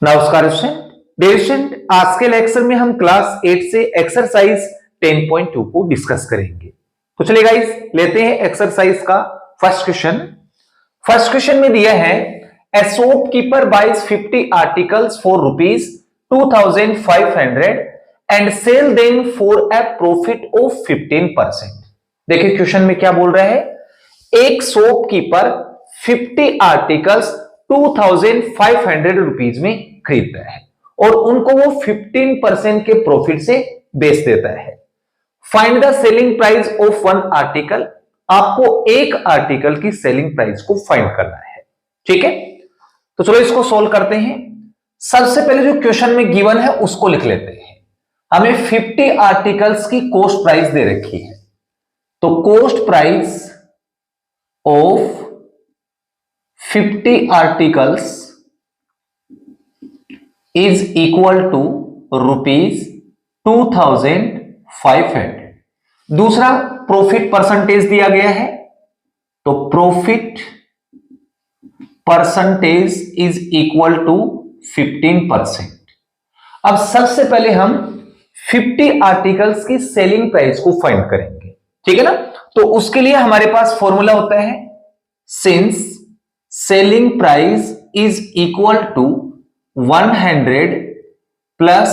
नमस्कार स्टूडेंट। आज के लेक्चर में हम क्लास 8 से एक्सरसाइज 10.2 को डिस्कस करेंगे। तो चलिए गाइस लेते हैं एक्सरसाइज का फर्स्ट क्वेश्चन। फर्स्ट क्वेश्चन में दिया है a shopkeeper buys 50 articles for rupees 2500 and sell them for a profit of 15%। देखिए क्वेश्चन में क्या बोल रहा है, एक शॉपकीपर 50 आर्टिकल्स 2500 रुपीज में खरीद रहा है और उनको वो 15% के प्रॉफिट से बेच देता है। Find the selling price of one article. आपको एक आर्टिकल की सेलिंग प्राइस को फाइंड करना है। ठीक है, तो चलो इसको सोल्व करते हैं। सबसे पहले जो क्वेश्चन में गिवन है उसको लिख लेते हैं। हमें 50 आर्टिकल्स की कॉस्ट प्राइस दे रखी है, तो cost price of 50 articles is equal to rupees 2500। दूसरा प्रॉफिट परसेंटेज दिया गया है, तो profit percentage is equal to 15%। अब सबसे पहले हम 50 आर्टिकल्स की सेलिंग प्राइस को फाइंड करेंगे। ठीक है ना, तो उसके लिए हमारे पास फॉर्मूला होता है since selling price is equal to 100 plus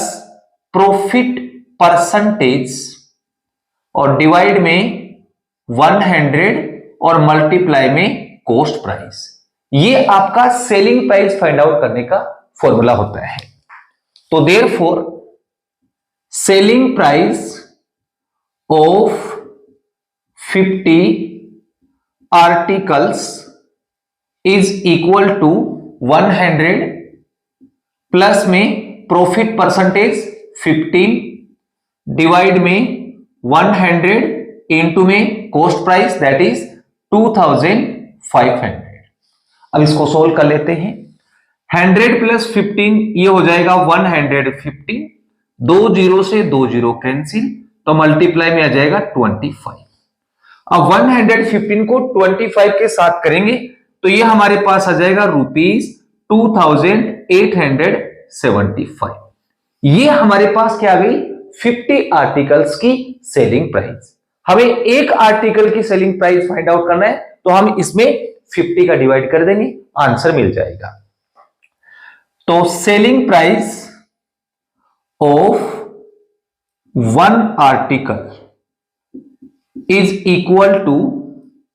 profit percentage और डिवाइड में 100 और मल्टीप्लाई में कॉस्ट प्राइस। ये आपका सेलिंग प्राइस फाइंड आउट करने का फॉर्मूला होता है। तो therefore selling price of 50 articles is equal to 100 plus में प्रॉफिट परसेंटेज 15 डिवाइड में 100 इंटू में कॉस्ट प्राइस दैट इज 2500। अब इसको सोल्व कर लेते हैं। 100 प्लस 15 ये हो जाएगा 150। 2 जीरो से 2 जीरो कैंसिल, तो मल्टीप्लाई में आ जाएगा 25। अब 115 को 25 के साथ करेंगे तो ये हमारे पास आ जाएगा रुपीज 2875। ये हमारे पास क्या आ गई, 50 आर्टिकल्स की सेलिंग प्राइस। हमें एक आर्टिकल की सेलिंग प्राइस फाइंड आउट करना है, तो हम इसमें 50 का डिवाइड कर देंगे, आंसर मिल जाएगा। तो selling price of one article is equal to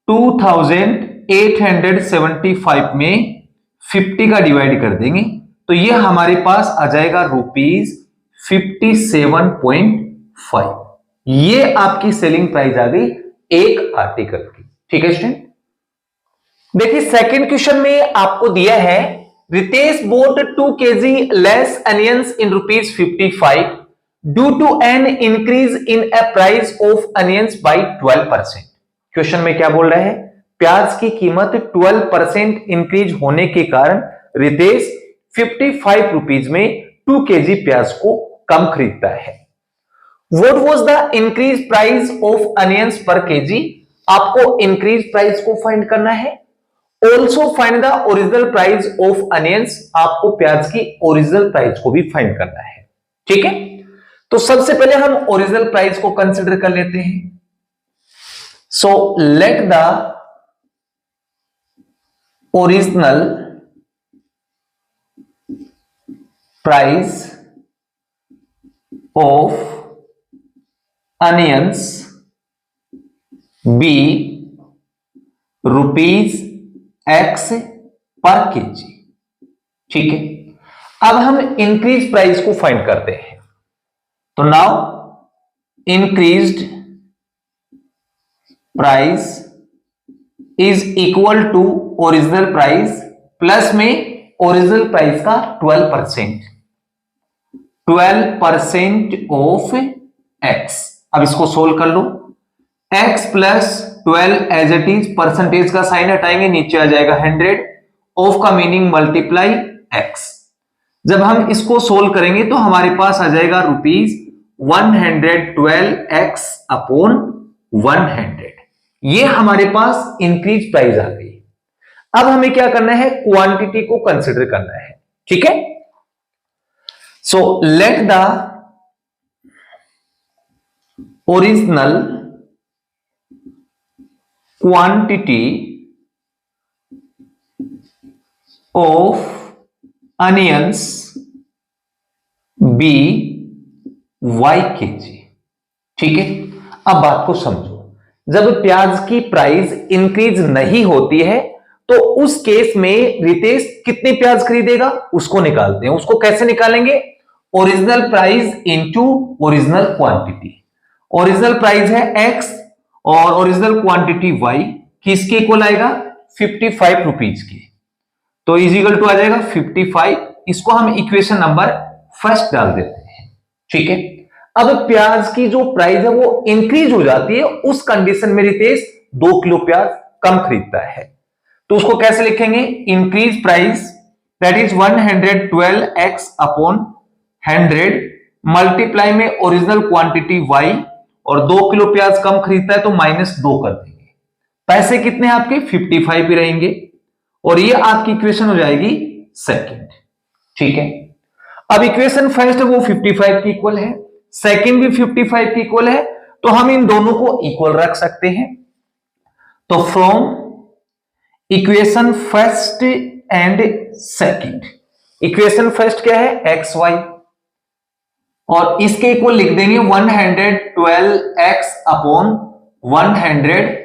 2875 में 50 का डिवाइड कर देंगे, तो ये हमारे पास आ जाएगा रुपीज 57.5। ये आपकी सेलिंग प्राइस आ गई एक आर्टिकल की। ठीक है स्टूडेंट, देखिए सेकंड क्वेश्चन में आपको दिया है Ritesh bought 2 kg less onions in rupees 55 due to an increase in a price of onions by 12%। Question में क्या बोल रहा है, प्याज की कीमत 12% इंक्रीज होने के कारण रितेश 55 रुपीज में 2 kg प्याज को कम खरीदता है। What was the increase price of onions per kg? आपको increase price को फाइंड करना है। Also find the original price of onions, आपको प्याज की ओरिजिनल प्राइस को भी फाइंड करना है। ठीक है, तो सबसे पहले हम ओरिजिनल प्राइस को कंसिडर कर लेते हैं। So let the original price of onions be rupees X पर केजी। ठीक है, अब हम इंक्रीज प्राइस को फाइंड करते हैं। तो now increased price is equal to original price plus में ओरिजिनल प्राइस का 12% ऑफ x। अब इसको सोल्व कर लो। x plus 12 as it is, percentage का साइन हटाएंगे, नीचे आ जाएगा 100, ऑफ का मीनिंग मल्टीप्लाई x। जब हम इसको सोल्व करेंगे तो हमारे पास आ जाएगा रुपीज 112x अपॉन 100। ये हमारे पास इंक्रीज प्राइस आ गई। अब हमें क्या करना है, क्वांटिटी को कंसिडर करना है। ठीक है, So let the original quantity of onions be y kg। ठीक है, अब बात को समझो। जब प्याज की प्राइस इंक्रीज नहीं होती है तो उस केस में रितेश कितने प्याज खरीदेगा उसको निकालते हैं। उसको कैसे निकालेंगे? Original price into original quantity. Original price है x और ओरिजिनल क्वांटिटी y, किसके इक्वल आएगा? 55 रुपीज की। तो इज इक्वल टू आ जाएगा 55। इसको हम इक्वेशन नंबर फर्स्ट डाल देते हैं। ठीक है, अब प्याज की जो प्राइस है वो इंक्रीज हो जाती है, उस कंडीशन में रितेश 2 किलो प्याज कम खरीदता है। तो उसको कैसे लिखेंगे? Increase price that is 112x upon 100 multiply में ओरिजिनल क्वांटिटी y, और 2 किलो प्याज कम खरीदता है तो -2 कर देंगे। पैसे कितने आपके? 55 ही रहेंगे, और ये आपकी इक्वेशन हो जाएगी सेकंड। ठीक है, अब इक्वेशन फर्स्ट है वो 55 की इक्वल है, सेकंड भी 55 की इक्वल है, तो हम इन दोनों को इक्वल रख सकते हैं। तो from equation first and second, equation first क्या है? एक्स वाई, और इसके इक्वल लिख देंगे 112x अपॉन 100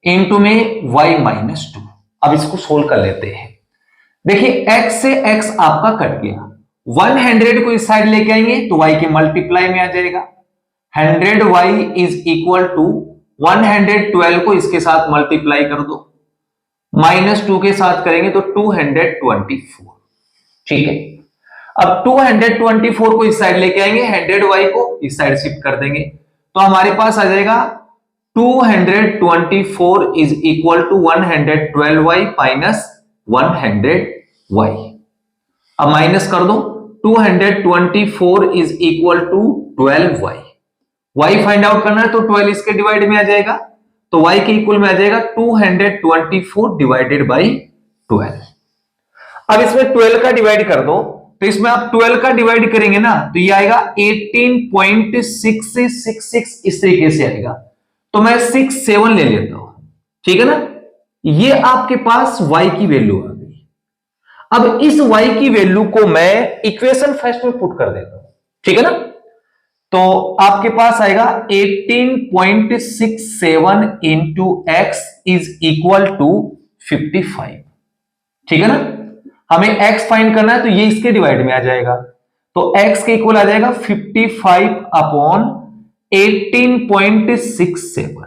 इंटू में y माइनस 2। अब इसको सोल्व कर लेते हैं। देखिए x से x आपका कट गया, 100 को इस साइड लेके आएंगे तो y के मल्टीप्लाई में आ जाएगा। 100y इज इक्वल टू 112 को इसके साथ मल्टीप्लाई कर दो, -2 के साथ करेंगे तो 224। ठीक है, अब 224 को इस साइड लेके आएंगे, 100y को इस साइड शिफ्ट कर देंगे, तो हमारे पास आ जाएगा 224 is equal to 112y minus 100y। अब माइनस कर दो, 224 is equal to 12y। y find out करना है तो 12 इसके डिवाइड में आ जाएगा, तो y के इक्वल में आ जाएगा 224 डिवाइडेड बाई 12। अब इसमें 12 का डिवाइड कर दो, तो इसमें आप 12 का डिवाइड करेंगे ना तो ये आएगा 18.666, इस तरीके से आएगा। तो मैं 67 ले लेता हूं, ठीक है ना। ये आपके पास y की वैल्यू आ गई। अब इस y की वैल्यू को मैं इक्वेशन फर्स्ट में पुट कर देता हूं, ठीक है ना। तो आपके पास आएगा 18.67 into x is equal to 55, ठीक है ना। हमें x फाइंड करना है तो ये इसके डिवाइड में आ जाएगा, तो x के इक्वल आ जाएगा 55 अपॉन 18.67,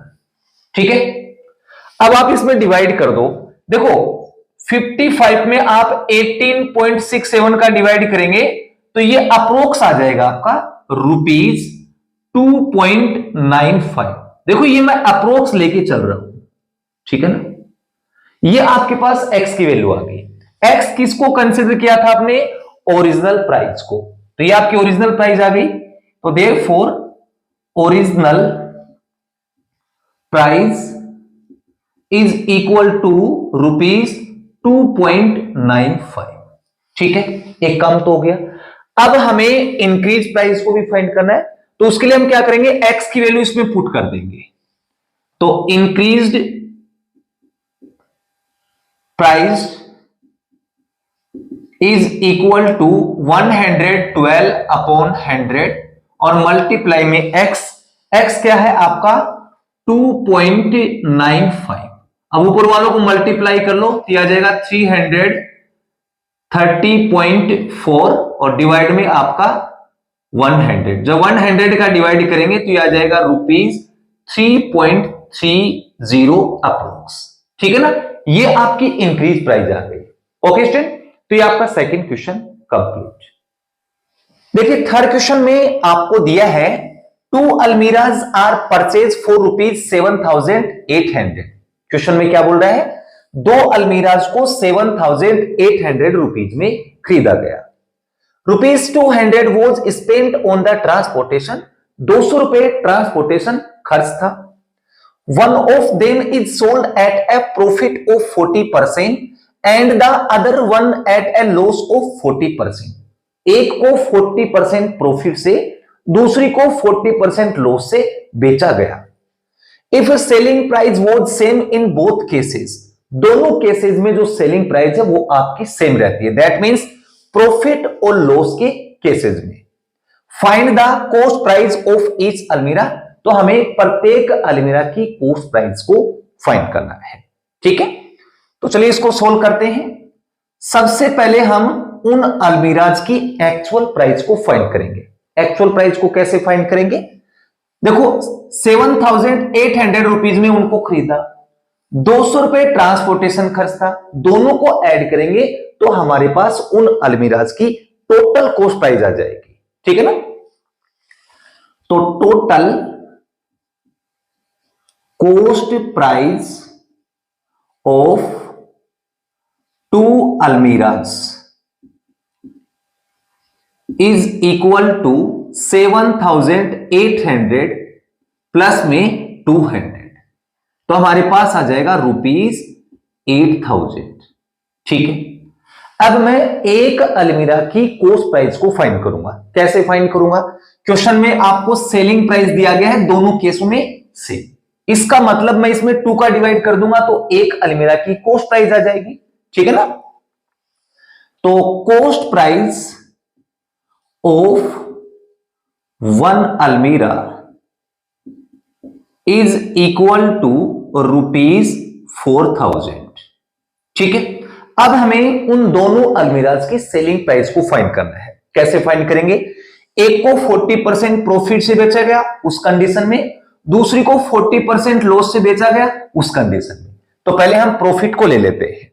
ठीक है। अब आप इसमें डिवाइड कर दो, देखो 55 में आप 18.67 का डिवाइड करेंगे तो ये अप्रोक्स आ जाएगा आपका ₹2.95। देखो ये मैं अप्रोक्स लेके चल रहा हूं, ठीक है ना। ये आपके पास x की वैल्यू आ गई। x किसको कंसिडर किया था आपने? ओरिजिनल प्राइस को, तो ये आपकी ओरिजिनल प्राइस आ गई। तो therefore original price is equal to ₹2.95, ठीक है। एक काम तो हो गया। अब हमें इंक्रीज प्राइस को भी फाइंड करना है, तो उसके लिए हम क्या करेंगे? x की वैल्यू इसमें पुट कर देंगे, तो increased price is equal to 112 upon 100 और मल्टीप्लाई में x क्या है आपका? 2.95। अब ऊपर वालों को मल्टीप्लाई कर लो तो आ जाएगा 330.4 और डिवाइड में आपका 100। जब 100 का डिवाइड करेंगे तो ये आ जाएगा ₹3.30 अप्रोक्स, ठीक है ना। ये आपकी इंक्रीज प्राइस आ गई। ओके स्टूडेंट, तो ये आपका सेकंड क्वेश्चन कंप्लीट। देखिए थर्ड क्वेश्चन में आपको दिया है 2 almirahs are purchase for ₹7,800। Question में क्या बोल रहा है? 2 अलमीराज को 7,800 रुपीज में खरीदा गया। ₹200 was spent on the transportation, 200 रुपए ट्रांसपोर्टेशन खर्च था। One of them is sold at a profit of 40% and the other one at a loss of 40%. एक को 40% प्रॉफिट से, दूसरी को 40% लॉस से बेचा गया। If selling price was same in both cases, दोनों केसेस में जो सेलिंग प्राइस है वो आपकी सेम रहती है, दैट मीन्स प्रॉफिट और लॉस के केसेस में। Find the cost price of each अलमीरा, तो हमें प्रत्येक अलमीरा की कॉस्ट प्राइस को फाइंड करना है। ठीक है, तो चलिए इसको सोल्व करते हैं। सबसे पहले हम उन अलमीराज की एक्चुअल प्राइस को फाइंड करेंगे। एक्चुअल प्राइस को कैसे फाइंड करेंगे? देखो 7,800 रुपीज में उनको खरीदा, 200 रुपए ट्रांसपोर्टेशन खर्च था, दोनों को ऐड करेंगे तो हमारे पास उन अलमीराज की टोटल कॉस्ट प्राइस आ जाएगी। ठीक है ना, तो total cost price of 2 almirahs is equal to 7,800 plus में 200, तो हमारे पास आ जाएगा ₹8,000। ठीक है, अब मैं एक अलमीरा की कॉस्ट प्राइस को फाइंड करूंगा। कैसे फाइंड करूंगा? क्वेश्चन में आपको सेलिंग प्राइस दिया गया है दोनों केसों में सेम, इसका मतलब मैं इसमें 2 का डिवाइड कर दूंगा तो एक अलमीरा की कॉस्ट प्राइस आ जाएगी। ठीक है ना, तो कॉस्ट प्राइस ऑफ 1 अलमीरा इज इक्वल टू ₹4,000। ठीक है, अब हमें उन दोनों अलमीराज की सेलिंग प्राइस को फाइंड करना है। कैसे फाइंड करेंगे? एक को 40% प्रॉफिट से बेचा गया उस कंडीशन में, दूसरी को 40% लॉस से बेचा गया उस कंडीशन में। तो पहले हम प्रॉफिट को ले लेते हैं।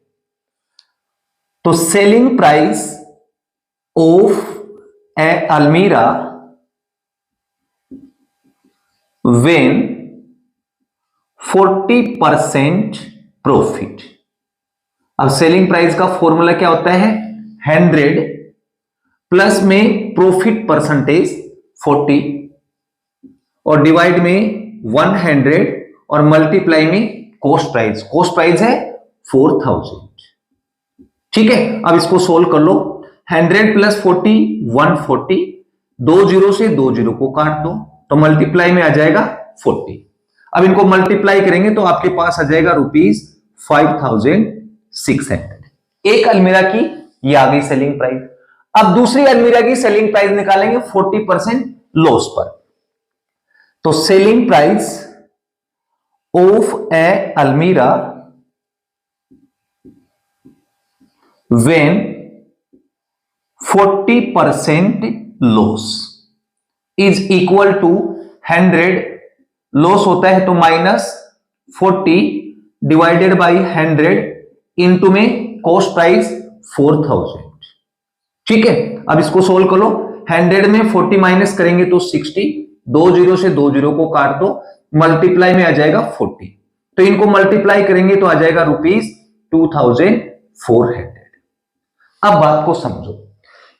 तो selling price of a almirah when 40% profit. अब सेलिंग प्राइस का फॉर्मूला क्या होता है? 100 प्लस में प्रॉफिट परसेंटेज 40 और डिवाइड में 100 और मल्टीप्लाई में कॉस्ट प्राइस। कॉस्ट प्राइस है 4,000। ठीक है, अब इसको सोल्व कर लो। 100 प्लस 40 140, 2 जीरो से 2 जीरो को काट दो तो मल्टीप्लाई में आ जाएगा 40। अब इनको मल्टीप्लाई करेंगे तो आपके पास आ जाएगा ₹5,600। एक अलमीरा की ये आ गई सेलिंग प्राइस। अब दूसरी अलमीरा की सेलिंग प्राइस निकालेंगे 40% लॉस पर। तो selling price of a almirah when 40% loss is equal to 100, loss होता है तो -40 डिवाइडेड बाई 100 इंटू में कॉस्ट प्राइस 4,000। ठीक है, अब इसको सोल्व कर लो। 100 में 40 माइनस करेंगे तो 60, 2 जीरो से 2 जीरो को काट दो, मल्टीप्लाई में आ जाएगा 40, तो इनको मल्टीप्लाई करेंगे तो आ जाएगा ₹2,400। अब बात को समझो,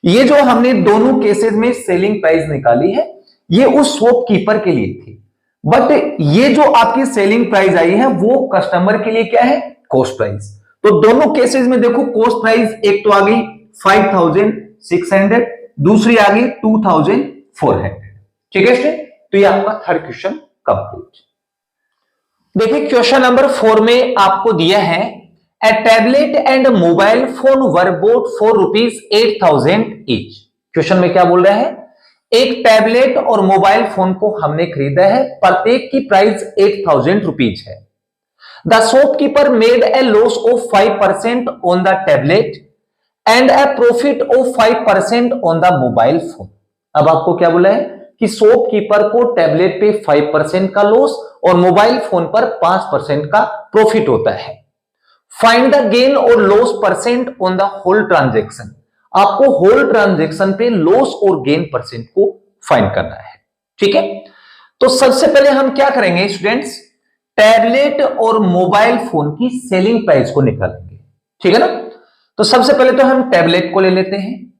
ये जो हमने दोनों केसेस में सेलिंग प्राइस निकाली है ये उस शॉपकीपर के लिए थी, बट ये जो आपकी सेलिंग प्राइस आई है वो कस्टमर के लिए क्या है? Cost price. तो दोनों केसेस में देखो कॉस्ट प्राइस एक तो आ गई 5,600, दूसरी आ गई 2,400। ठीक है स्टूडेंट, तो ये आपका थर्ड क्वेश्चन कंप्लीट। देखिए क्वेश्चन नंबर 4 में आपको दिया है a tablet and mobile phone were bought for ₹8,000 each. Question में क्या बोल रहा है? एक टैबलेट और मोबाइल फोन को हमने खरीदा है, प्रत्येक की प्राइस 8,000 रुपीज है। The shopkeeper made a loss of 5% on the tablet and A profit of 5% on the mobile phone. अब आपको क्या बोला है कि शॉपकीपर को टैबलेट पे 5% का लॉस और मोबाइल फोन पर 5% का प्रॉफिट होता है। फाइंड द गेन और loss percent on the whole transaction. आपको होल ट्रांजैक्शन पे लॉस और गेन परसेंट को फाइंड करना है। ठीक है, तो सबसे पहले हम क्या करेंगे स्टूडेंट्स? टैबलेट और मोबाइल फोन की सेलिंग प्राइस को निकालेंगे। ठीक है ना, तो सबसे पहले तो हम टैबलेट को ले लेते हैं।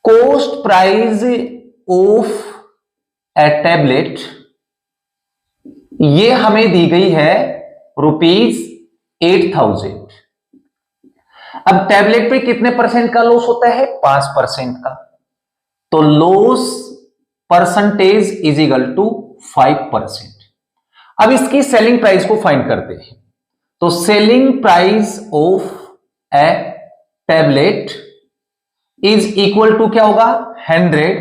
Cost price of a tablet ये हमें दी गई है ₹8,000। अब टैबलेट पे कितने परसेंट का लॉस होता है? 5% का। तो loss percentage is equal to 5%। अब इसकी सेलिंग प्राइस को फाइंड करते हैं। तो selling price of a tablet is equal to क्या होगा? 100,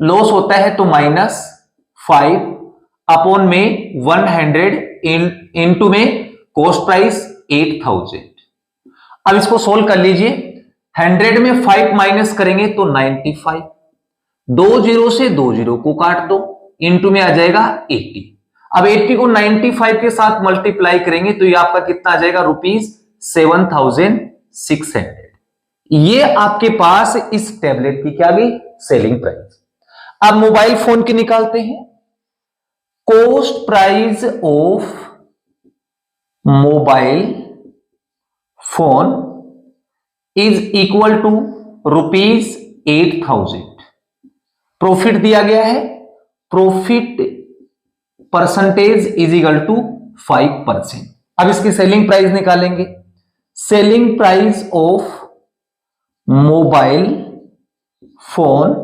लॉस होता है तो -5 अपॉन में 100 इंटू में कॉस्ट प्राइस 8000। अब इसको सोल्व कर लीजिए। 100 में 5 माइनस करेंगे तो 95, 2 जीरो से 2 जीरो को काट दो, इंटू में आ जाएगा 80। अब 80 को 95 के साथ मल्टीप्लाई करेंगे तो ये आपका कितना आ जाएगा? ₹7600। ये आपके पास इस टैबलेट की क्या गई? Selling price. अब मोबाइल फोन की निकालते हैं। Cost price of mobile phone is equal to ₹8000। Profit दिया गया है, profit percentage is equal to 5%। अब इसकी सेलिंग प्राइस निकालेंगे। Selling price of mobile phone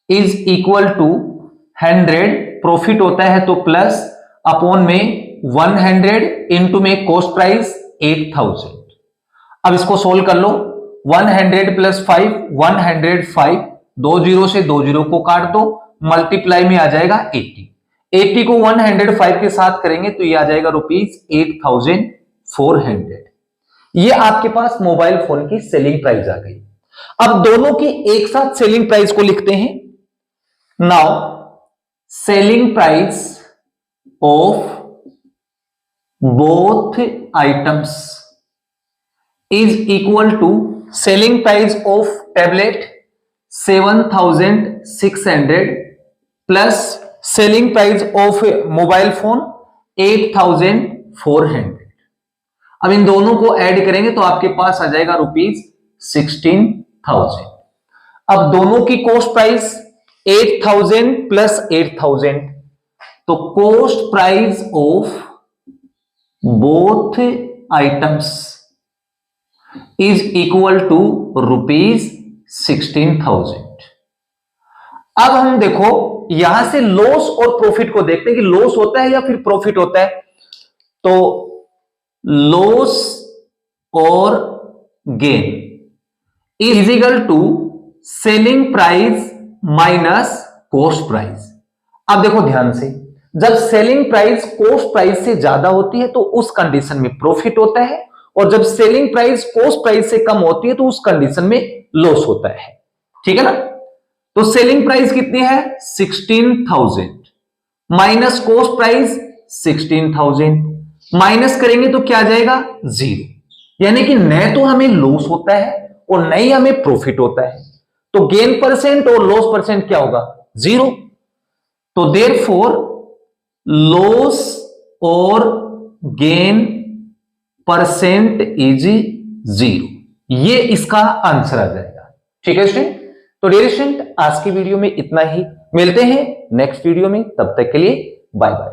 is equal to 100, profit होता है तो प्लस अपॉन में 100 इंटू में कॉस्ट प्राइस 8000। अब इसको सोल्व कर लो। 100 प्लस 5 105, 2 जीरो से 2 जीरो को काट दो, मल्टीप्लाई में आ जाएगा 80। 80 को 105 के साथ करेंगे तो ये आ जाएगा ₹8400। ये आपके पास मोबाइल फोन की सेलिंग प्राइस आ गई। अब दोनों की एक साथ सेलिंग प्राइस को लिखते हैं। Now selling price of both items is equal to selling price of tablet 7600 plus selling price of mobile phone 8400। अब इन दोनों को ऐड करेंगे तो आपके पास आ जाएगा ₹16,000। अब दोनों की कॉस्ट प्राइस 8000 प्लस 8000, तो cost price of both items is equal to ₹16,000। अब हम देखो यहां से लॉस और प्रॉफिट को देखते हैं कि लॉस होता है या फिर प्रॉफिट होता है। तो लॉस और gain is equal to selling price minus cost price. अब देखो ध्यान से, जब सेलिंग प्राइस कॉस्ट प्राइस से ज्यादा होती है तो उस कंडीशन में प्रॉफिट होता है, और जब सेलिंग प्राइस कॉस्ट प्राइस से कम होती है तो उस कंडीशन में लॉस होता है। ठीक है ना? तो सेलिंग प्राइस कितनी है? 16,000 माइनस कॉस्ट प्राइस 16,000, माइनस करेंगे तो क्या आ जाएगा? 0। यानी कि न तो हमें लॉस होता है और न ही हमें प्रॉफिट होता है। तो गेन परसेंट और लॉस परसेंट क्या होगा? 0। तो देयरफॉर लॉस और गेन परसेंट इज 0। ये इसका आंसर आ जाएगा। ठीक है स्टूडेंट? तो डियर स्टूडेंट, आज की वीडियो में इतना ही। मिलते हैं नेक्स्ट वीडियो में, तब तक के लिए बाय बाय।